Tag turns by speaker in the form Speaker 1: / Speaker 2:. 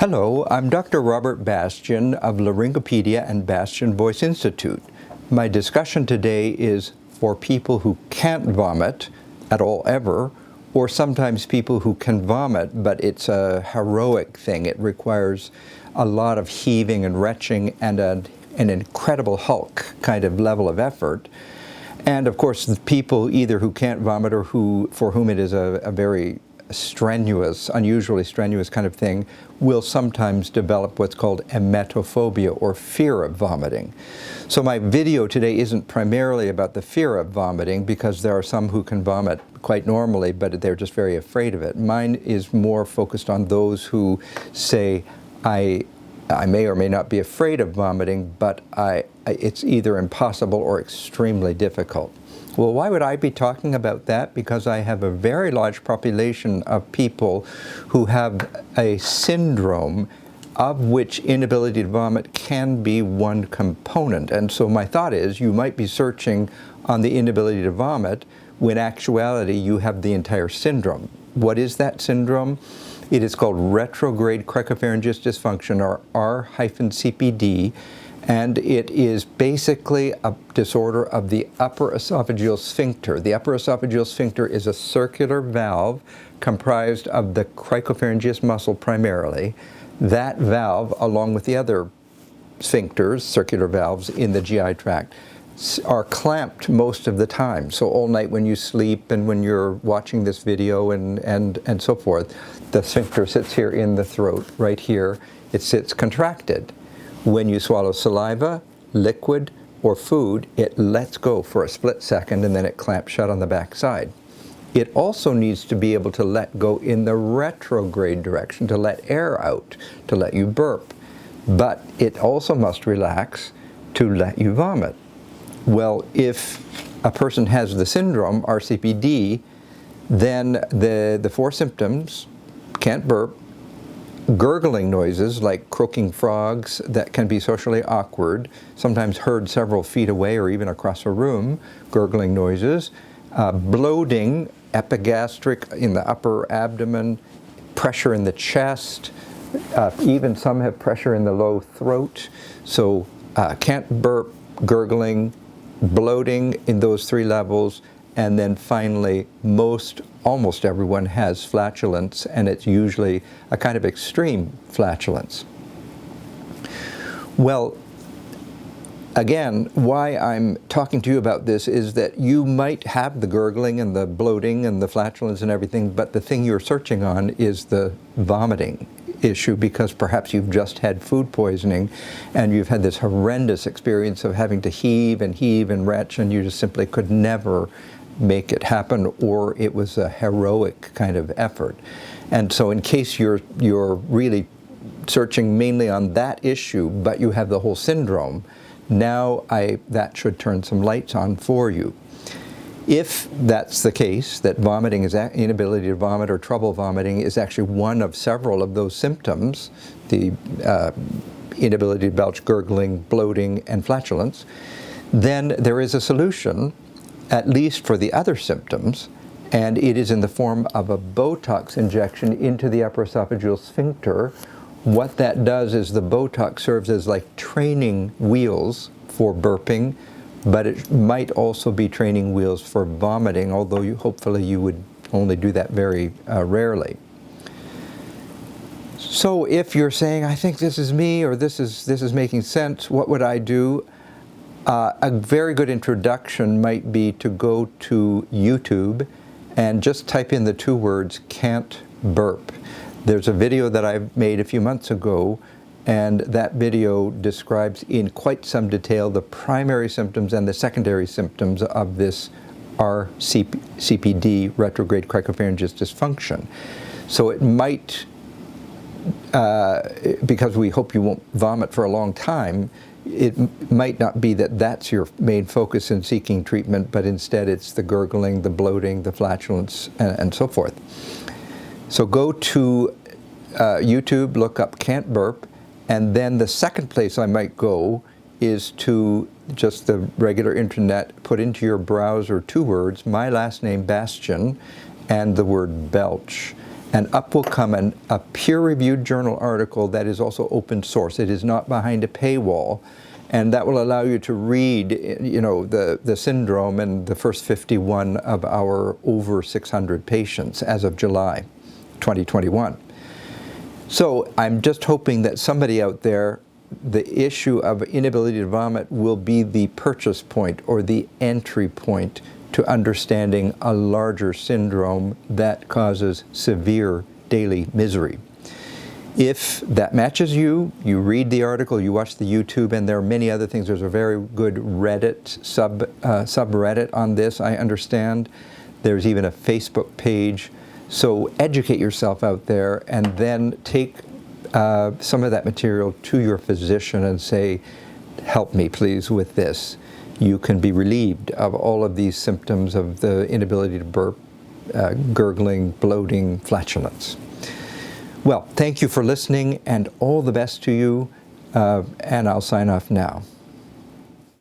Speaker 1: Hello, I'm Dr. Robert Bastian of Laryngopedia and Bastian Voice Institute. My discussion today is for people who can't vomit at all ever, or sometimes people who can vomit, but it's a heroic thing. It requires a lot of heaving and retching and an incredible Hulk kind of level of effort. And of course, the people either who can't vomit or for whom it is a very strenuous, unusually strenuous kind of thing, will sometimes develop what's called emetophobia, or fear of vomiting. So my video today isn't primarily about the fear of vomiting, because there are some who can vomit quite normally, but they're just very afraid of it. Mine is more focused on those who say, I may or may not be afraid of vomiting, but it's either impossible or extremely difficult. Well, why would I be talking about that? Because I have a very large population of people who have a syndrome of which inability to vomit can be one component. And so my thought is you might be searching on the inability to vomit when actuality you have the entire syndrome. What is that syndrome? It is called retrograde cricopharyngeal dysfunction, or R-CPD. And it is basically a disorder of the upper esophageal sphincter. The upper esophageal sphincter is a circular valve comprised of the cricopharyngeus muscle primarily. That valve, along with the other sphincters, circular valves in the GI tract, are clamped most of the time. So all night when you sleep and when you're watching this video and so forth, the sphincter sits here in the throat, right here. It sits contracted. When you swallow saliva, liquid, or food, it lets go for a split second and then it clamps shut on the back side. It also needs to be able to let go in the retrograde direction, to let air out, to let you burp. But it also must relax to let you vomit. Well, if a person has the syndrome, RCPD, then the four symptoms: can't burp, gurgling noises like croaking frogs that can be socially awkward, sometimes heard several feet away or even across a room, gurgling noises, bloating, epigastric in the upper abdomen, pressure in the chest, even some have pressure in the low throat. So can't burp, gurgling, bloating in those three levels, and then finally almost everyone has flatulence, and it's usually a kind of extreme flatulence. Well, again, why I'm talking to you about this is that you might have the gurgling and the bloating and the flatulence and everything, but the thing you're searching on is the vomiting issue, because perhaps you've just had food poisoning and you've had this horrendous experience of having to heave and retch, and you just simply could never make it happen, or it was a heroic kind of effort. And so in case you're really searching mainly on that issue, but you have the whole syndrome, now that should turn some lights on for you. If that's the case, that vomiting is inability to vomit or trouble vomiting is actually one of several of those symptoms, the inability to belch, gurgling, bloating, and flatulence, then there is a solution, at least for the other symptoms, and it is in the form of a Botox injection into the upper esophageal sphincter. What that does is the Botox serves as like training wheels for burping, but it might also be training wheels for vomiting, although hopefully you would only do that very rarely. So if you're saying, I think this is me, or this is making sense, what would I do? A very good introduction might be to go to YouTube and just type in the two words, can't burp. There's a video that I made a few months ago, and that video describes in quite some detail the primary symptoms and the secondary symptoms of this RCPD, retrograde cricopharyngeal dysfunction. So it might, because we hope you won't vomit for a long time, it might not be that that's your main focus in seeking treatment, but instead it's the gurgling, the bloating, the flatulence, and so forth. So go to YouTube, look up can't burp, and then the second place I might go is to just the regular internet, put into your browser two words, my last name Bastian, and the word belch. and up will come a peer-reviewed journal article that is also open source. It is not behind a paywall, and that will allow you to read, the syndrome and the first 51 of our over 600 patients as of July 2021. So I'm just hoping that somebody out there, the issue of inability to vomit will be the purchase point or the entry point to understanding a larger syndrome that causes severe daily misery. If that matches you, you read the article, you watch the YouTube, and there are many other things. There's a very good Reddit subreddit on this, I understand. There's even a Facebook page. So educate yourself out there, and then take some of that material to your physician and say, help me please with this. You can be relieved of all of these symptoms of the inability to burp, gurgling, bloating, flatulence. Well, thank you for listening, and all the best to you, and I'll sign off now.